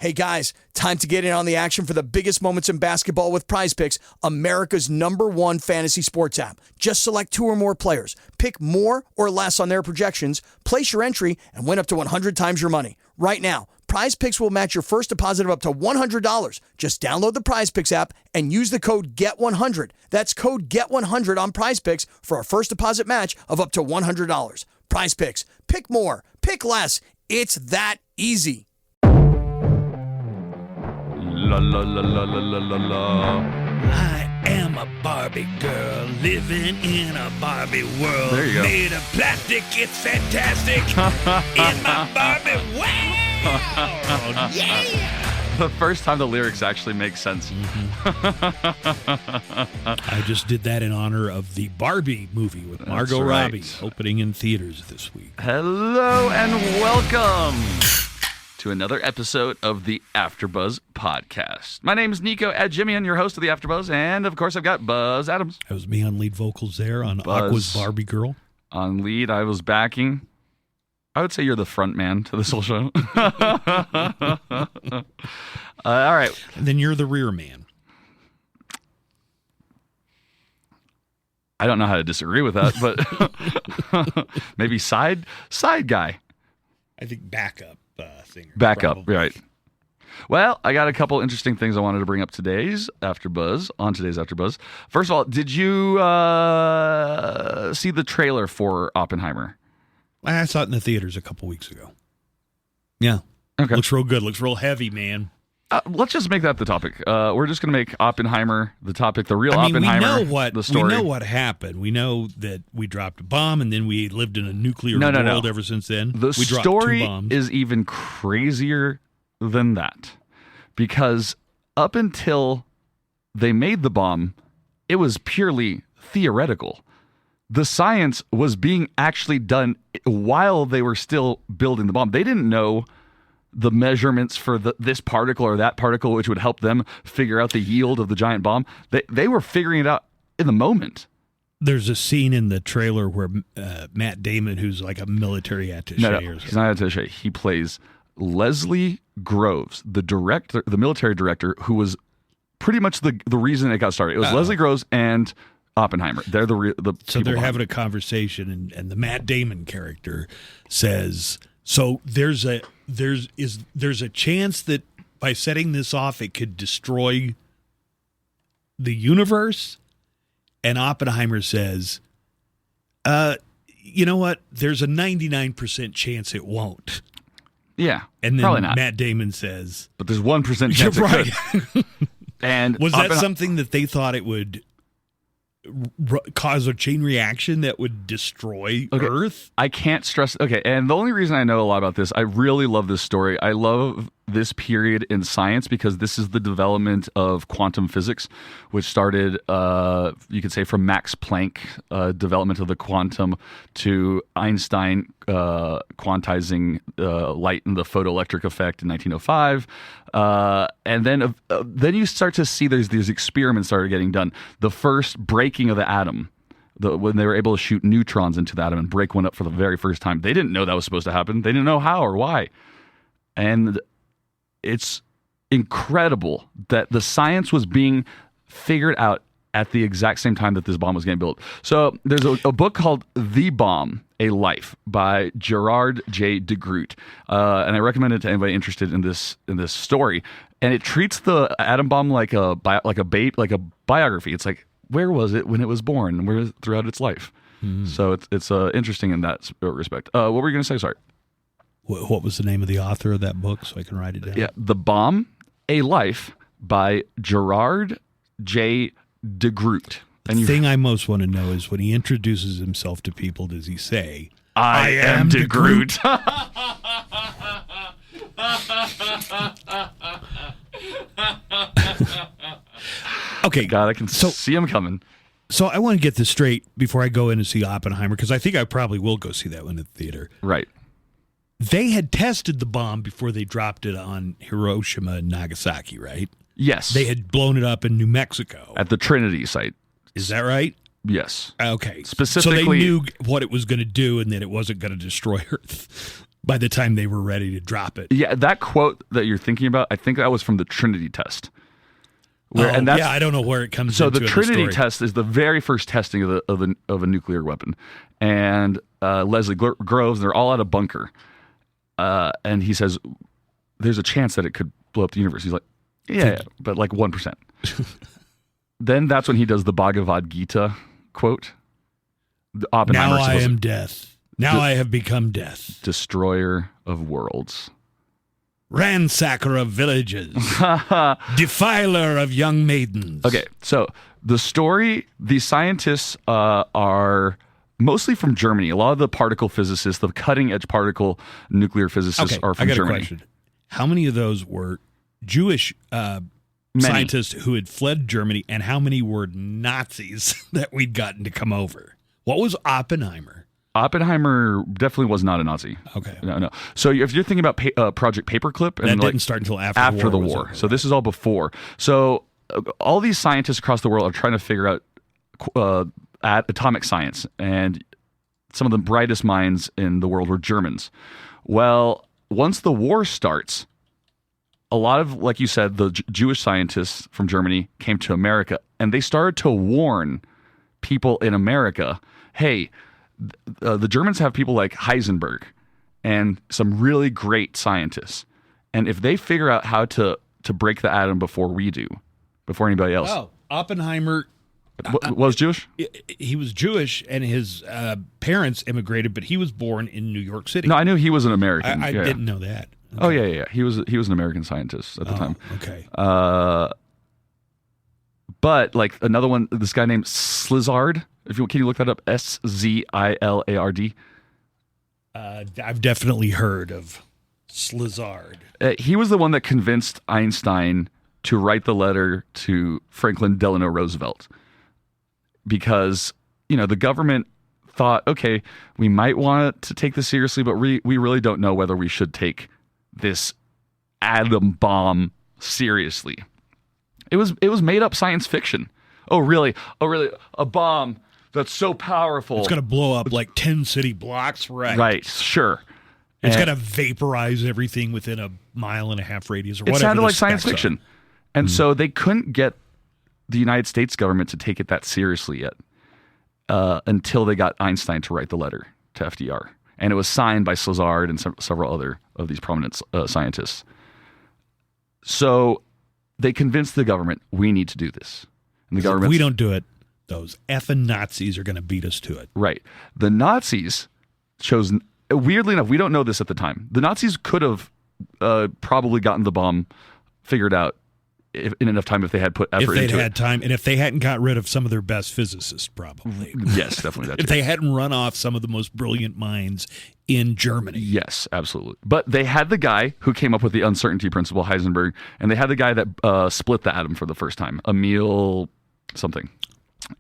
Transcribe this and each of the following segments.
Hey guys, time to get in on the action for the biggest moments in basketball with Prize Picks, America's #1 fantasy sports app. Just select 2 or more players, pick more or less on their projections, place your entry, and win up to 100 times your money. Right now, Prize Picks will match your first deposit of up to $100. Just download the Prize Picks app and use the code GET100. That's code GET100 on Prize Picks for a first deposit match of up to $100. Prize Picks. Pick more. Pick less. It's that easy. La la la la la la la la. I am a Barbie girl living in a Barbie world. There you go. Made of plastic, it's fantastic. In my Barbie world. Yeah. The first time the lyrics actually make sense. I just did that in honor of the Barbie movie with Margot right. Robbie opening in theaters this week. Hello and welcome to another episode of the AfterBuzz podcast. My name is Nico at Jimmy, and your host of the AfterBuzz, and of course I've got Buzz Adams. That was me on lead vocals there on Buzz. Aqua's Barbie Girl. On lead, I was backing. I would say you're the front man to this whole show. All right. And then you're the rear man. I don't know how to disagree with that, but maybe side guy. I think backup singer. Backup, probably. right. Well, I got a couple interesting things I wanted to bring up on today's AfterBuzz. First of all, did you see the trailer for Oppenheimer? I saw it in the theaters a couple weeks ago. Yeah. Okay. Looks real good. Looks real heavy, man. Let's just make that the topic. We're just going to make Oppenheimer the topic, the real Oppenheimer, the story. We know what happened. We know that we dropped a bomb, and then we lived in a nuclear world ever since then. The we dropped story 2 bombs. is even crazier than that, because up until they made the bomb, it was purely theoretical. The science was being actually done while they were still building the bomb. They didn't know the measurements for this particle or that particle, which would help them figure out the yield of the giant bomb. They were figuring it out in the moment. There's a scene in the trailer where Matt Damon, who's like a military attaché, No, he's not attaché. He plays Leslie Groves, the military director, who was pretty much the reason it got started. It was Leslie Groves and Oppenheimer. They're the so they're having a conversation, and the Matt Damon character says, "So there's a chance that by setting this off, it could destroy the universe." And Oppenheimer says, "You know what? There's a 99% chance it won't." Yeah, and then probably not. Matt Damon says, "But there's 1% chance it could." And was that something that they thought it would cause a chain reaction that would destroy Earth? I can't stress. Okay, and the only reason I know a lot about this, I really love this story. I love this period in science because this is the development of quantum physics, which started, you could say, from Max Planck development of the quantum to Einstein quantizing light and the photoelectric effect in 1905. And then you start to see there's these experiments started getting done. The first breaking of the atom, when they were able to shoot neutrons into the atom and break one up for the very first time. They didn't know that was supposed to happen. They didn't know how or why. And it's incredible that the science was being figured out at the exact same time that this bomb was getting built. So there's a book called The Bomb, A Life by Gerard J. de Groot. And I recommend it to anybody interested in this story. And it treats the atom bomb like a biography. It's like, where was it when it was born? Where throughout its life? So it's interesting in that respect. What were you going to say? Sorry. What was the name of the author of that book so I can write it down? Yeah, The Bomb, A Life by Gerard J. de Groot. The thing I most want to know is when he introduces himself to people, does he say, I am de Groot? Okay. God, I can see him coming. So I want to get this straight before I go in and see Oppenheimer, because I think I probably will go see that one at the theater. Right. They had tested the bomb before they dropped it on Hiroshima and Nagasaki, right? Yes. They had blown it up in New Mexico. At the Trinity site. Is that right? Yes. Okay. Specifically, so they knew what it was going to do and that it wasn't going to destroy Earth. by the time they were ready to drop it. Yeah, that quote that you're thinking about, I think that was from the Trinity test. I don't know where it comes. So into the in Trinity story. test is the very first testing of a nuclear weapon, and Leslie Groves, they're all at a bunker, and he says, "There's a chance that it could blow up the universe." He's like, "Yeah, but like 1%." Then that's when he does the Bhagavad Gita quote. Oppenheimer Now I says, am death. Now I have become death. "Destroyer of worlds." Ransacker of villages. Defiler of young maidens. Okay, so the story, these scientists are mostly from Germany. A lot of the particle physicists, the cutting edge particle nuclear physicists are from I got Germany. a question. How many of those were Jewish scientists who had fled Germany, and how many were Nazis that we'd gotten to come over? What was Oppenheimer? Oppenheimer definitely was not a Nazi. Okay. No. So if you're thinking about Project Paperclip, and That didn't start until after the was war. over. So this is all before. So all these scientists across the world are trying to figure out atomic science, and some of the brightest minds in the world were Germans. Well, once the war starts, a lot of, like you said, the Jewish scientists from Germany came to America, and they started to warn people in America, hey, the Germans have people like Heisenberg and some really great scientists. And if they figure out how to break the atom before anybody else. Oh, Oppenheimer Was Jewish? He was Jewish, and his parents immigrated, but he was born in New York City. No, I knew he was an American. I didn't know that. Okay. Oh, yeah. He was an American scientist at the time. Okay. But like another one, this guy named Slizard. Can you look that up? Szilard. I've definitely heard of Slizard. He was the one that convinced Einstein to write the letter to Franklin Delano Roosevelt, because the government thought, okay, we might want to take this seriously, but we really don't know whether we should take this atom bomb seriously. It was made up science fiction. Oh really? A bomb that's so powerful. It's going to blow up like 10 city blocks, right? Right, sure. It's going to vaporize everything within a 1.5-mile radius or whatever. It sounded the like science specs fiction. are. And so they couldn't get the United States government to take it that seriously yet, until they got Einstein to write the letter to FDR. And it was signed by Slizard and several other of these prominent scientists. So they convinced the government, we need to do this. And the government, if we don't do it, those effing Nazis are going to beat us to it. Right. The Nazis chose, weirdly enough, we don't know this at the time. The Nazis could have probably gotten the bomb figured out in enough time if they had put effort into it. If they'd had time, and if they hadn't got rid of some of their best physicists, probably. Yes, definitely. That If they hadn't run off some of the most brilliant minds in Germany. Yes, absolutely. But they had the guy who came up with the uncertainty principle, Heisenberg, and they had the guy that split the atom for the first time, Emil something.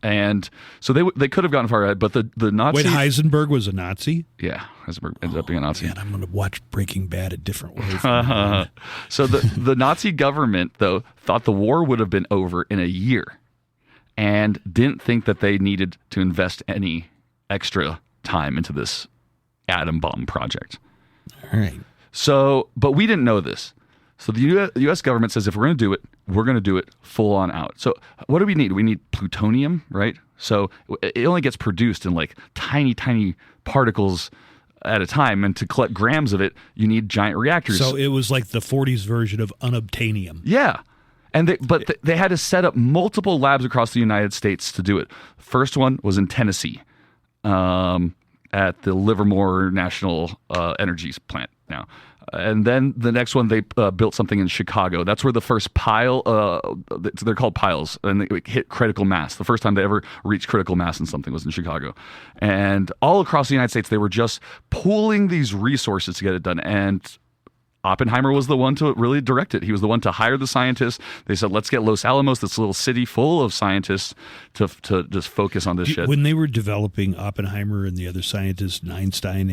And so they could have gotten far ahead, but the Nazi... Wait, Heisenberg was a Nazi? Yeah, Heisenberg ended up being a Nazi. Man, I'm going to watch Breaking Bad a different way. From now on. So the Nazi government, though, thought the war would have been over in a year and didn't think that they needed to invest any extra time into this atom bomb project. All right. So, but we didn't know this. So the U.S. government says if we're going to do it, we're going to do it full on out. So what do we need? We need plutonium, right? So it only gets produced in like tiny, tiny particles at a time. And to collect grams of it, you need giant reactors. So it was like the 40s version of unobtainium. Yeah. And they had to set up multiple labs across the United States to do it. First one was in Tennessee, at the Livermore National Energy Plant now. And then the next one, they built something in Chicago. That's where the first pile, they're called piles, and they hit critical mass. The first time they ever reached critical mass in something was in Chicago. And all across the United States, they were just pooling these resources to get it done. And Oppenheimer was the one to really direct it. He was the one to hire the scientists. They said, let's get Los Alamos, this little city full of scientists, to just focus on this shit. When they were developing Oppenheimer and the other scientists, and Einstein,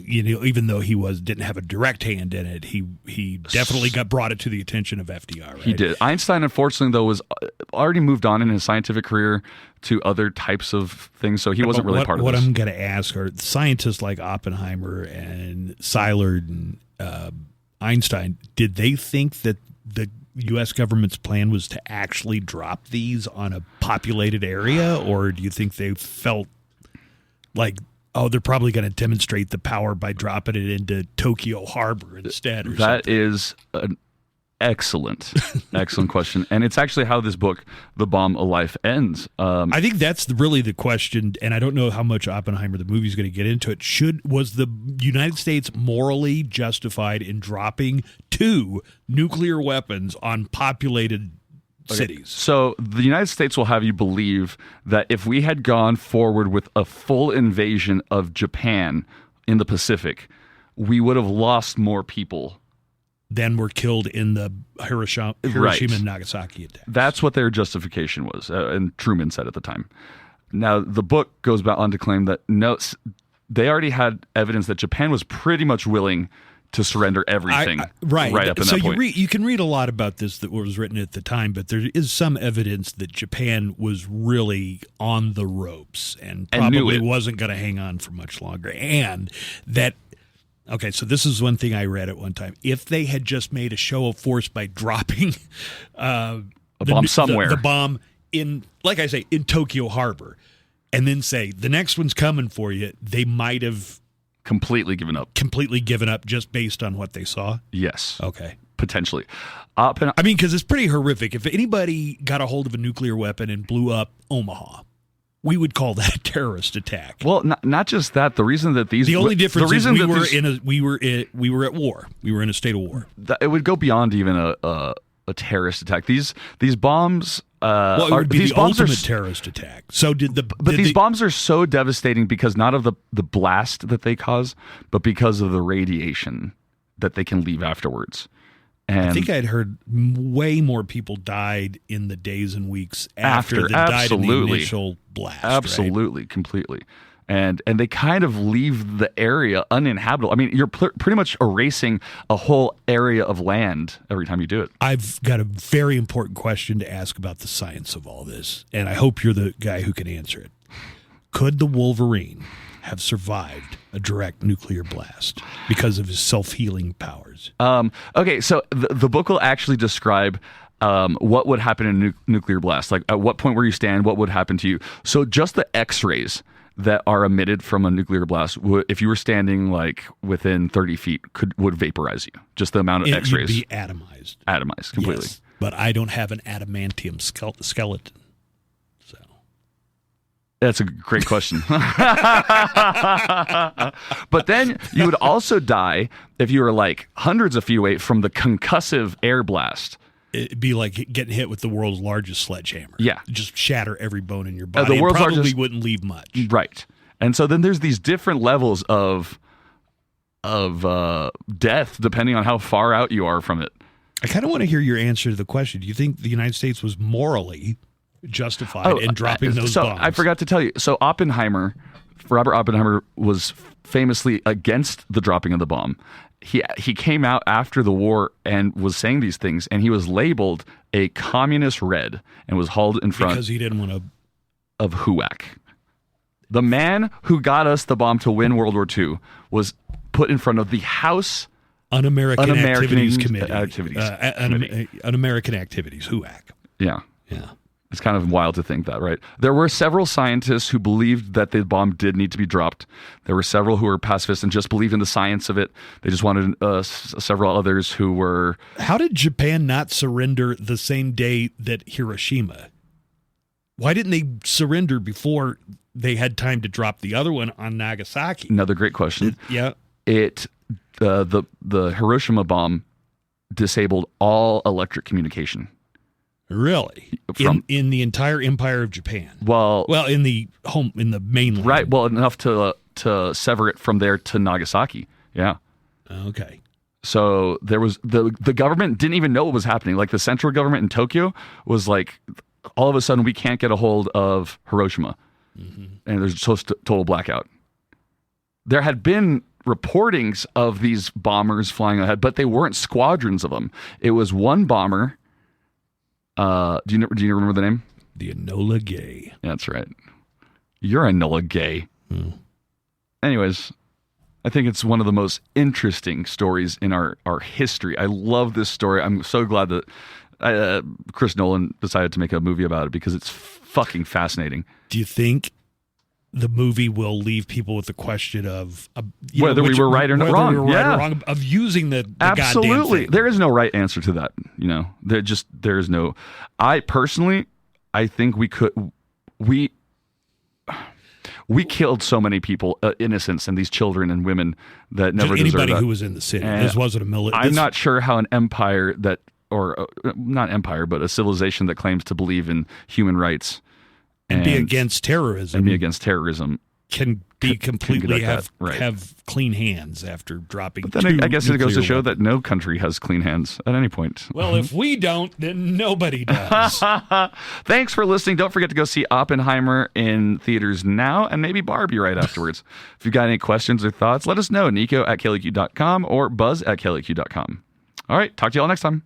even though he didn't have a direct hand in it, he definitely brought it to the attention of FDR. Right? He did. Einstein, unfortunately, though, was already moved on in his scientific career to other types of things, so he wasn't really part of what this. What I'm going to ask are scientists like Oppenheimer and Szilard and Einstein, did they think that the U.S. government's plan was to actually drop these on a populated area, or do you think they felt like, oh, they're probably going to demonstrate the power by dropping it into Tokyo Harbor instead? Or that something? is an excellent question, and it's actually how this book, The Bomb a Life, ends. I think that's really the question, and I don't know how much Oppenheimer the movie is going to get into it. Was the United States morally justified in dropping 2 nuclear weapons on populated cities? So the United States will have you believe that if we had gone forward with a full invasion of Japan in the Pacific, we would have lost more people then were killed in the Hiroshima and Nagasaki attack. That's what their justification was, and Truman said at the time. Now, the book goes on to claim that no, they already had evidence that Japan was pretty much willing to surrender everything right up in that point. You can read a lot about this that was written at the time, but there is some evidence that Japan was really on the ropes and probably wasn't going to hang on for much longer, and that. Okay, so this is one thing I read at one time. If they had just made a show of force by dropping a bomb somewhere, the bomb in, like I say, in Tokyo Harbor, and then say the next one's coming for you, they might have completely given up just based on what they saw. Yes. Okay. Potentially. Because it's pretty horrific. If anybody got a hold of a nuclear weapon and blew up Omaha, we would call that a terrorist attack. Well, not just that. The reason that the only difference is we were at war. We were in a state of war. It would go beyond even a terrorist attack. These bombs. It would be the ultimate terrorist attack. So these bombs are so devastating because not of the blast that they cause, but because of the radiation that they can leave afterwards. And I think I'd heard way more people died in the days and weeks after than died in the initial blast. Absolutely, right? Completely. And they kind of leave the area uninhabitable. I mean, you're pretty much erasing a whole area of land every time you do it. I've got a very important question to ask about the science of all this, and I hope you're the guy who can answer it. Could the Wolverine have survived a direct nuclear blast because of his self-healing powers? Okay, so the book will actually describe what would happen in a nuclear blast. Like, at what point where you stand, what would happen to you. So just the X-rays that are emitted from a nuclear blast, if you were standing like within 30 feet, would vaporize you. Just the amount of X-rays. You'd be atomized. Atomized, completely. Yes, but I don't have an adamantium skeleton. That's a great question. But then you would also die if you were like hundreds of feet away from the concussive air blast. It'd be like getting hit with the world's largest sledgehammer. Yeah. Just shatter every bone in your body. The world's probably largest wouldn't leave much. Right. And so then there's these different levels of death depending on how far out you are from it. I kind of want to hear your answer to the question. Do you think the United States was morally justified in dropping those bombs? I forgot to tell you. So Robert Oppenheimer was famously against the dropping of the bomb. He came out after the war and was saying these things, and he was labeled a communist red and was hauled in front because he didn't want to of HUAC. The man who got us the bomb to win World War II was put in front of the House Un-American Activities Committee. Un-American Activities, HUAC. Yeah. Yeah. It's kind of wild to think that, right? There were several scientists who believed that the bomb did need to be dropped. There were several who were pacifists and just believed in the science of it. They just wanted several others who were... How did Japan not surrender the same day that Hiroshima? Why didn't they surrender before they had time to drop the other one on Nagasaki? Another great question. The Hiroshima bomb disabled all electric communication. Really? In the entire empire of Japan? Well, in the mainland. Right. Well, enough to sever it from there to Nagasaki. Yeah. Okay. So there was the government didn't even know what was happening. Like the central government in Tokyo was like, all of a sudden we can't get a hold of Hiroshima, and there's just total blackout. There had been reportings of these bombers flying ahead, but they weren't squadrons of them. It was one bomber. Do you remember the name? The Enola Gay. That's right. You're Enola Gay. Anyways, I think it's one of the most interesting stories in our history. I love this story. I'm so glad that Chris Nolan decided to make a movie about it because it's fucking fascinating. Do you think the movie will leave people with the question of whether we were right or wrong? We were right or wrong of using the absolutely. goddamn thing? There is no right answer to that. There is no. I personally, I think we killed so many people, innocents, and these children and women that never deserved anybody that. who was in the city. And this wasn't a military. I'm not sure how an empire not empire, but a civilization that claims to believe in human rights and be against terrorism can be completely have clean hands after dropping. But then I guess it goes to show that no country has clean hands at any point. Well, if we don't, then nobody does. Thanks for listening. Don't forget to go see Oppenheimer in theaters now, and maybe Barbie right afterwards. If you've got any questions or thoughts, let us know. Nico at KLAQ.com or Buzz at KLAQ.com. All right, talk to you all next time.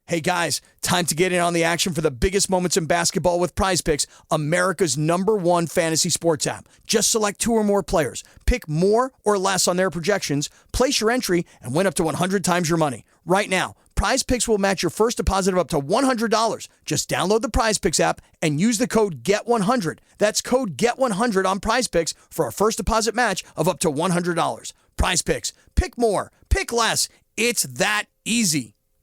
Hey guys, time to get in on the action for the biggest moments in basketball with Prize Picks, America's #1 fantasy sports app. Just select 2 or more players, pick more or less on their projections, place your entry, and win up to 100 times your money. Right now, Prize Picks will match your first deposit of up to $100. Just download the Prize Picks app and use the code GET100. That's code GET100 on Prize Picks for a first deposit match of up to $100. Prize Picks. Pick more. Pick less. It's that easy.